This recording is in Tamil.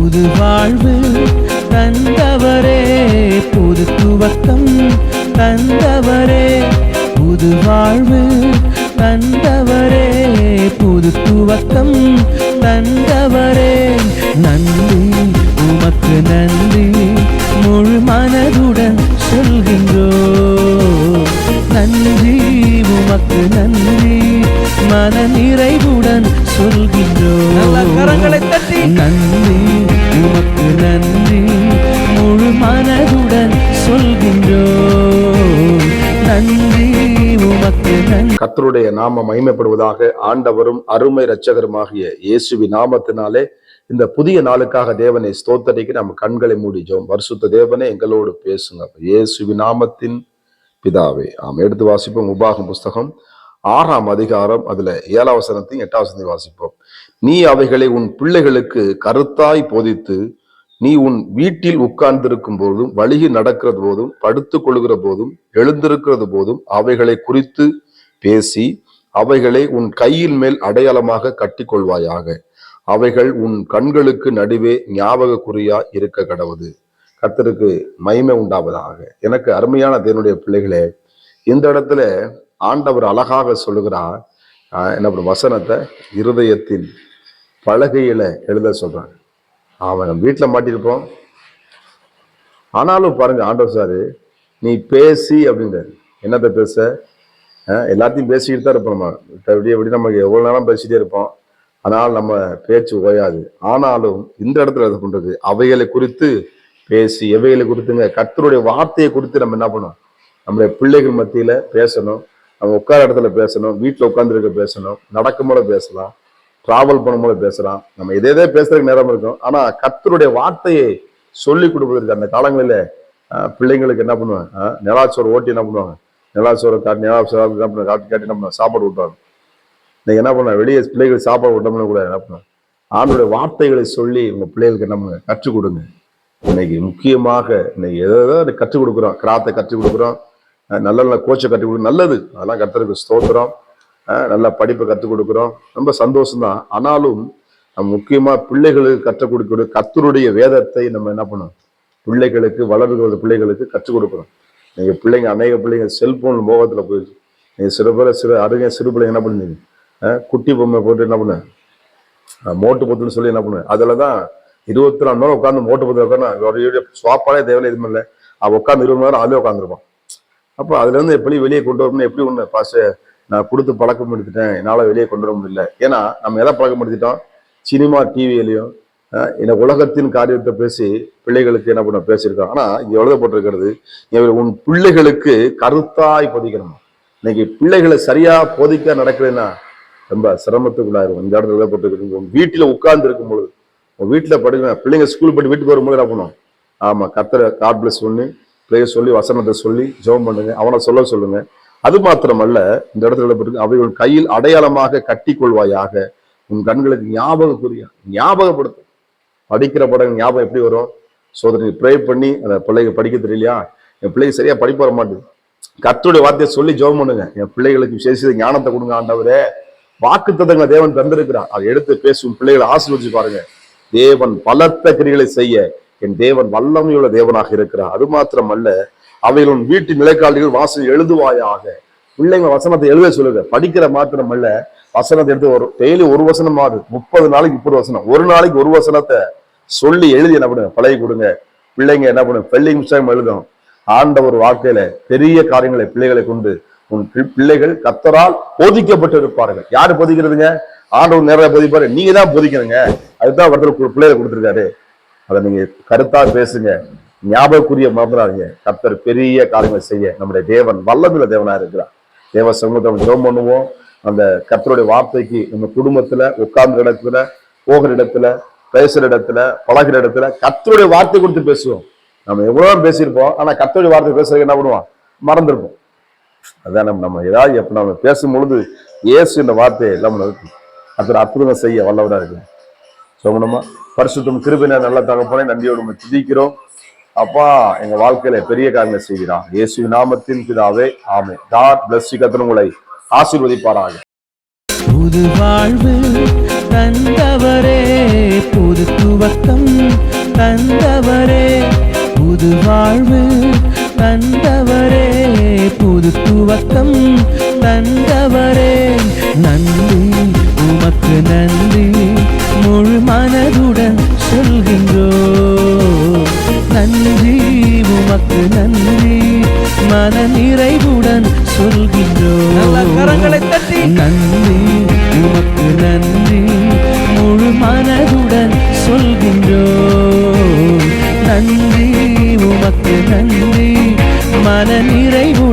புது வாழ்வு தந்தவரே, புது துவக்கம் தந்தவரே, புது வாழ்வு தந்தவரே, புது துவக்கம் தந்தவரே. நன்றி உமக்கு நன்றி, முழு மனதுடன் சொல்கின்றோம். நன்றி உமக்கு நன்றி, மன நிறைவுடன் சொல்கின்றோம். கரங்களை தட்டி நன்றி உமக்கு நன்றி, முழு மனதுடன் சொல்கின்றோம். நன்றி உமக்கு நன்றி. கர்த்தருடைய நாமம் மகிமைப்படுவதாக. ஆண்டவரும் அருமை இரட்சகருமாகிய இயேசுவின் நாமத்தினாலே இந்த புதிய நாளுக்காக தேவனை ஸ்தோத்தரிக்க நம்ம கண்களை மூடி ஜெபம். பரிசுத்த தேவனே எங்களோடு பேசுங்க. இயேசுவின் நாமத்தின் பிதாவே ஆம். எடுத்து வாசிப்போம். உபாகம் புஸ்தகம் 6ஆம் அதிகாரம், அதுல 7ஆம் வசனத்தையும் 8ஆம் வசனத்தையும் வாசிப்போம். நீ அவைகளை உன் பிள்ளைகளுக்கு கருத்தாய் போதித்து, நீ உன் வீட்டில் உட்கார்ந்திருக்கும் போதும், வழியில் நடக்கிறது போதும், படுத்துக் கொள்கிற போதும், எழுந்திருக்கிறது போதும் அவைகளை குறித்து பேசி, அவைகளை உன் கையில் மேல் அடையாளமாக கட்டி கொள்வாயாக. அவைகள் உன் கண்களுக்கு நடுவே ஞாபக குறியா இருக்க கடவுது. கர்த்தருக்கு மகிமை உண்டாவதாக. எனக்கு அருமையான தேவனுடைய பிள்ளைகளே, இந்த இடத்துல ஆண்டவர் அழகாக சொல்லுகிறார். என்ன வசனத்தை இருதயத்தின் பலகையில எழுத சொல்றாங்க. அவன் வீட்டுல மாட்டிருப்போம், ஆனாலும் பாருங்க ஆண்டவர் சாரு நீ பேசி அப்படின்ற என்னத்த பேச, எல்லாத்தையும் பேசிக்கிட்டு தான் இருப்போம். நம்ம எப்படி நம்ம எவ்வளவு நேரம் பேசிட்டே இருப்போம், ஆனால் நம்ம பேச்சு ஓயாது. ஆனாலும் இந்த இடத்துல அது பண்றது அவைகளை குறித்து பேசி, எவைகளை குறித்துங்க கர்த்தருடைய வார்த்தையை குறித்து நம்ம என்ன பண்ணோம், நம்முடைய பிள்ளைகள் மத்தியில பேசணும். நம்ம உட்கார இடத்துல பேசணும், வீட்டுல உட்கார்ந்துருக்க பேசணும், நடக்கும் போல பேசலாம், டிராவல் பண்ணும் போல பேசலாம். நம்ம எதே பேசுறதுக்கு நேரம் இருக்கும். ஆனா கர்த்தருடைய வார்த்தையை சொல்லி கொடுப்பதற்கு அந்த காலங்களில பிள்ளைங்களுக்கு என்ன பண்ணுவாங்க, நிலாச்சோறு ஓட்டி என்ன பண்ணுவாங்க, நிலாச்சோறு காட்டி காட்டி என்ன பண்ணுவாங்க, சாப்பாடு விட்டுவாங்க. இன்னைக்கு என்ன பண்ண, வெளியே பிள்ளைகள் சாப்பாடு விட்டோம்னா கூட என்ன பண்ணுவாங்க, ஆண்டோடைய வார்த்தைகளை சொல்லி உங்க பிள்ளைகளுக்கு என்ன பண்ணுங்க, கற்றுக் கொடுங்க. இன்னைக்கு முக்கியமாக இன்னைக்கு எதாவது கற்றுக் கொடுக்குறோம், கிராத்தை கற்றுக் கொடுக்குறோம், நல்ல நல்ல கோச்சை கற்றுக் கொடுக்குறோம், நல்லது, அதெல்லாம் கர்த்தருக்கு ஸ்தோத்திரம். நல்ல படிப்பை கற்றுக் கொடுக்குறோம், ரொம்ப சந்தோஷம்தான். ஆனாலும் நம்ம முக்கியமா பிள்ளைகளுக்கு கற்றுக் கொடுக்கிற கர்த்தருடைய வேதத்தை நம்ம என்ன பண்ணோம், பிள்ளைகளுக்கு வளர்கிற பிள்ளைகளுக்கு கற்றுக் கொடுக்குறோம். நீங்க பிள்ளைங்க அநேக பிள்ளைங்க செல்போன் மோகத்துல போயிடுச்சு. நீங்க சில பேர் சிறு பிள்ளைங்க என்ன பண்ணுங்க, குட்டி பொம்மை போட்டு என்ன பண்ண, மோட்டு பொத்துன்னு சொல்லி என்ன பண்ணுவேன், அதுலதான் 24 மணி நேரம் உட்காந்து மோட்டு பொத்து உட்காந்து சுவாப்பாலே தேவையில்லை, எதுவும் இல்லை, அவன் உட்காந்து 20 மணி நேரம் அதுலேயே உட்காந்துருப்பான். அப்போ அதுல இருந்து எப்படி வெளியே கொண்டு வரணும், எப்படி ஒண்ணு பாச நான் கொடுத்து பழக்கம் எடுத்துட்டேன், என்னால வெளியே கொண்டு வர முடியல. ஏன்னா நம்ம எதை பழக்கம் எடுத்துட்டோம், சினிமா டிவியிலையும் இந்த உலகத்தின் காரியத்தை பேசி பிள்ளைகளுக்கு என்ன பண்ண பேசியிருக்கோம். ஆனா இங்க எழுதப்பட்டிருக்கிறது, உன் பிள்ளைகளுக்கு கருத்தாய் போதிக்கணும். இன்னைக்கு பிள்ளைகளை சரியா போதிக்க நடக்குதுன்னா ரொம்ப சிரமத்துக்குள்ளாயிரும். இந்த இடத்துல எழுதப்பட்டிருக்கிறது, உன் வீட்டுல உட்கார்ந்து இருக்கும் பொழுது, உன் வீட்டுல படிக்க பிள்ளைங்க ஸ்கூல் போட்டு வீட்டுக்கு வரும்போது என்ன பண்ணும், ஆமா கர்த்தரை காட் பிளஸ் ஒண்ணு பிள்ளைய சொல்லி வசனத்தை சொல்லி ஜெபம் பண்ணுங்க, அவனை சொல்லுங்க. அது மாத்திரமல்ல, இந்த இடத்துல எழுதப்பட்டிருக்கு, அவைகள் கையில் அடையாளமாக கட்டி கொள்வாயாக, உன் கண்களுக்கு ஞாபகப்படுத்தும். படிக்கிற படம் ஞாபகம் எப்படி வரும், சோதனை ப்ரே பண்ணி அந்த பிள்ளைங்க படிக்க தெரியலையா, என் பிள்ளைங்க சரியா படிப்பு வர மாட்டேது, கர்த்தருடைய வார்த்தையை சொல்லி ஜெபம் பண்ணுங்க, என் பிள்ளைகளுக்கு விசேஷ ஞானத்தை கொடுங்க ஆண்டவரே. வாக்குத்தத்தங்களை தேவன் தந்திருக்கிறார், அதை எடுத்து பேசும் பிள்ளைகளை ஆசீர்வதிச்சு பாருங்க. தேவன் பலத்த கிரிகளை செய்ய என் தேவன் வல்லமையுள்ள தேவனாக இருக்கிறார். அது மாத்திரமல்ல, அவைகளும் வீட்டு நிலைக்காலிகள் வாசல் எழுதுவாயாக. பிள்ளைங்க வசனத்தை எழுத சொல்லுங்க. படிக்கிற மாத்திரம் அல்ல, வசனத்தை எடுத்து வரும் டெய்லி ஒரு வசனம் ஆகுது, 30 நாளைக்கு 30 வசனம், ஒரு நாளைக்கு ஒரு வசனத்தை சொல்லி எழுதி என்ன பண்ணுங்க, பழகி கொடுங்க. பிள்ளைங்க என்ன பண்ணுங்க, ஸ்பெல்லிங் மிஸ்டேக் எழுதும். ஆண்டவர் வாழ்க்கையில பெரிய காரியங்களை பிள்ளைகளை கொண்டு உன் பிள்ளைகள் கர்த்தரால் போதிக்கப்பட்டு இருப்பார்கள். யாரு போதிக்கிறதுங்க, ஆண்டவர் நேரம் போதிப்பாரு, நீங்க தான் போதிக்கிறீங்க. அதுதான் ஒருத்தர் பிள்ளைகளை கொடுத்துருக்காரு. அதை நீங்க கருத்தா பேசுங்க, ஞாபகக்குரிய மறந்துடாதீங்க. கர்த்தர் பெரிய காரியங்களை செய்ய நம்முடைய தேவன் வல்லமையுள்ள தேவனா இருக்கிறார். தேவ சமூகத்தை ஜெபம் பண்ணுவோம். அந்த கர்த்தருடைய வார்த்தைக்கு நம்ம குடும்பத்துல உட்கார்ந்த இடத்துல, போகிற இடத்துல, பேசுற இடத்துல, பழகிற இடத்துல கர்த்தருடைய வார்த்தை கொடுத்து பேசுவோம். நம்ம எவ்வளவு பேசியிருப்போம், ஆனா கர்த்தருடைய வார்த்தை பேசுறதுக்கு என்ன பண்ணுவோம், மறந்துருப்போம். அதான் நம்ம ஏதாவது எப்ப நம்ம பேசும் பொழுது இயேசு இந்த வார்த்தையை எல்லாம் கர்த்தர் அற்புதம் செய்ய வல்லவரா இருக்கு. சொல்லணுமா, பரிசுத்தம் கிருபையினர் நல்ல தகப்பனே நன்றியோடு நம்ம துதிக்கிறோம். அப்பா எங்க வாழ்க்கையில பெரிய காரியங்களை செய்கிறான். இயேசு நாமத்தின் பிதாவே ஆமென். God bless you. கர்த்தர் உங்களை ஆசீர்வதிப்பாராக. புது வாழ்வு தந்தவரே, புது துவக்கம் தந்தவரே நன்றி உமக்கு நன்றி முழு மனதுடன் சொல்கின்றோம் நன்றி உமக்கு நன்றி மன நிறைவுடன் சொல்கின்றோம் கரங்களை தட்டி நன்றி உமக்கு நன்றி முழு மனதுடன் சொல்கின்றோம் நன்றி உமக்கு நன்றி மன நிறைவுடன்